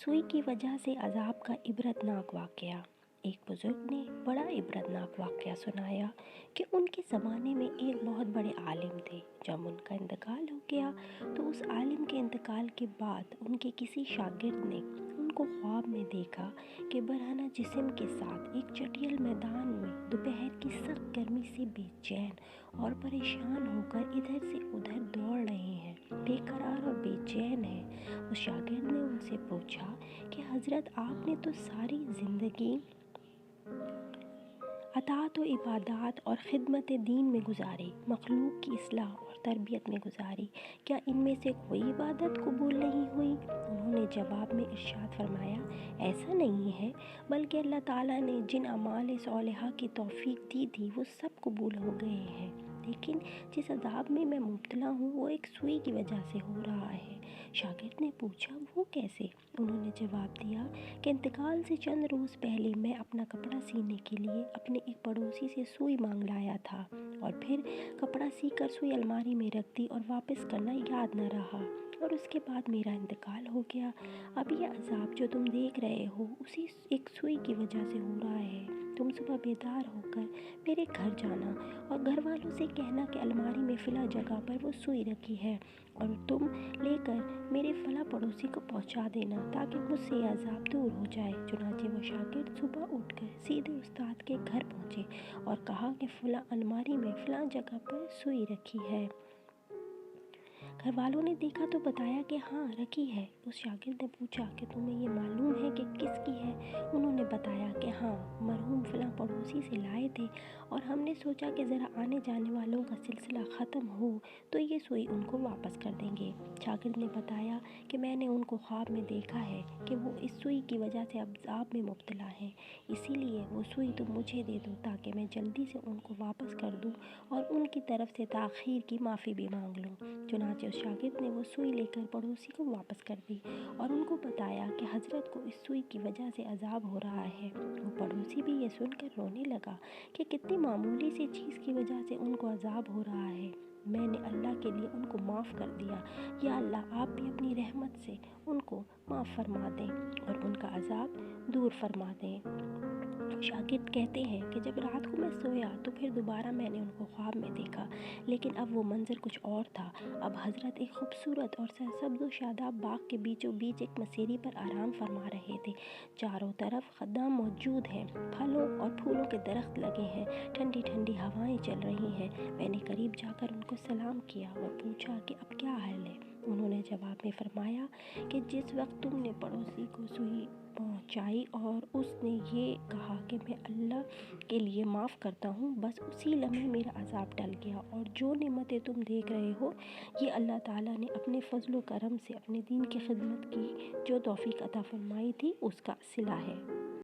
سوئی کی وجہ سے عذاب کا عبرتناک واقعہ۔ ایک بزرگ نے بڑا عبرتناک واقعہ سنایا کہ ان کے زمانے میں ایک بہت بڑے عالم تھے۔ جب ان کا انتقال ہو گیا تو اس عالم کے انتقال کے بعد ان کے کسی شاگرد نے ان کو خواب میں دیکھا کہ برہنہ جسم کے ساتھ ایک چٹیل میدان میں دوپہر کی سخت گرمی سے بے چین اور پریشان ہو کر ادھر سے ادھر دوڑ رہے ہیں، بے قرار اور بے چین ہیں۔ اس شاگرد نے ان سے پوچھا کہ حضرت آپ نے تو ساری زندگی اطاعت و عبادات اور خدمت دین میں گزاری، مخلوق کی اصلاح اور تربیت میں گزاری، کیا ان میں سے کوئی عبادت قبول نہیں ہوئی؟ انہوں نے جواب میں ارشاد فرمایا، ایسا نہیں ہے، بلکہ اللہ تعالیٰ نے جن اعمال صالحہ کی توفیق دی تھی وہ سب قبول ہو گئے ہیں، لیکن جس عذاب میں میں مبتلا ہوں وہ ایک سوئی کی وجہ سے ہو رہا ہے۔ شاگرد نے پوچھا، وہ کیسے؟ انہوں نے جواب دیا کہ انتقال سے چند روز پہلے میں اپنا کپڑا سینے کے لیے اپنے ایک پڑوسی سے سوئی مانگ لایا تھا اور پھر کپڑا سی کر سوئی الماری میں رکھ دی اور واپس کرنا یاد نہ رہا، اور اس کے بعد میرا انتقال ہو گیا۔ اب یہ عذاب جو تم دیکھ رہے ہو اسی ایک سوئی کی وجہ سے ہو رہا ہے۔ تم صبح بیدار ہو کر میرے گھر جانا اور گھر والوں سے کہنا کہ الماری میں فلاں جگہ پر وہ سوئی رکھی ہے اور تم لے کر میرے فلاں پڑوسی کو پہنچا دینا تاکہ مجھ سے یہ عذاب دور ہو جائے۔ چنانچہ وہ شاگرد صبح اٹھ کر سیدھے استاد کے گھر پہنچے اور کہا کہ فلاں الماری میں فلاں جگہ پر سوئی رکھی ہے۔ گھر والوں نے دیکھا تو بتایا کہ ہاں رکھی ہے۔ اس شاگرد نے پوچھا کہ تمہیں یہ معلوم ہے کہ کس کی ہے؟ انہوں نے بتایا کہ ہاں، مرحوم فلاں پڑوسی سے لائے تھے اور ہم نے سوچا کہ ذرا آنے جانے والوں کا سلسلہ ختم ہو تو یہ سوئی ان کو واپس کر دیں گے۔ شاگرد نے بتایا کہ میں نے ان کو خواب میں دیکھا ہے کہ وہ اس سوئی کی وجہ سے عذاب میں مبتلا ہیں، اسی لیے وہ سوئی تم مجھے دے دو تاکہ میں جلدی سے ان کو واپس کر دوں اور ان کی طرف سے تاخیر کی معافی بھی مانگ لوں۔ چنانچہ اس شاگرد نے وہ سوئی لے کر پڑوسی کو واپس کر دی اور ان کو بتایا کہ حضرت کو اس سوئی کی وجہ سے عذاب ہو رہا ہے۔ وہ پڑوسی بھی یہ سن کر رونے لگا کہ کتنی معمولی سی چیز کی وجہ سے ان کو عذاب ہو رہا ہے، میں نے اللہ کے لیے ان کو معاف کر دیا، یا اللہ آپ بھی اپنی رحمت سے ان کو معاف فرما دیں اور ان کا عذاب دور فرما دیں۔ شاگرد کہتے ہیں کہ جب رات کو میں سویا تو پھر دوبارہ میں نے ان کو خواب میں دیکھا، لیکن اب وہ منظر کچھ اور تھا۔ اب حضرت ایک خوبصورت اور سرسبز و شاداب باغ کے بیچوں بیچ ایک مسیری پر آرام فرما رہے تھے۔ چاروں طرف خدام موجود ہیں، پھلوں اور پھولوں کے درخت لگے ہیں، ٹھنڈی ٹھنڈی ہوائیں چل رہی ہیں۔ میں نے قریب جا کر ان کو سلام کیا اور پوچھا کہ اب کیا حال ہے؟ انہوں نے جواب میں فرمایا کہ جس وقت تم نے پڑوسی کو سوئی پہنچائی اور اس نے یہ کہا کہ میں اللہ کے لیے معاف کرتا ہوں، بس اسی لمحے میرا عذاب ٹل گیا، اور جو نعمتیں تم دیکھ رہے ہو یہ اللہ تعالیٰ نے اپنے فضل و کرم سے اپنے دین کی خدمت کی جو توفیق عطا فرمائی تھی اس کا صلہ ہے۔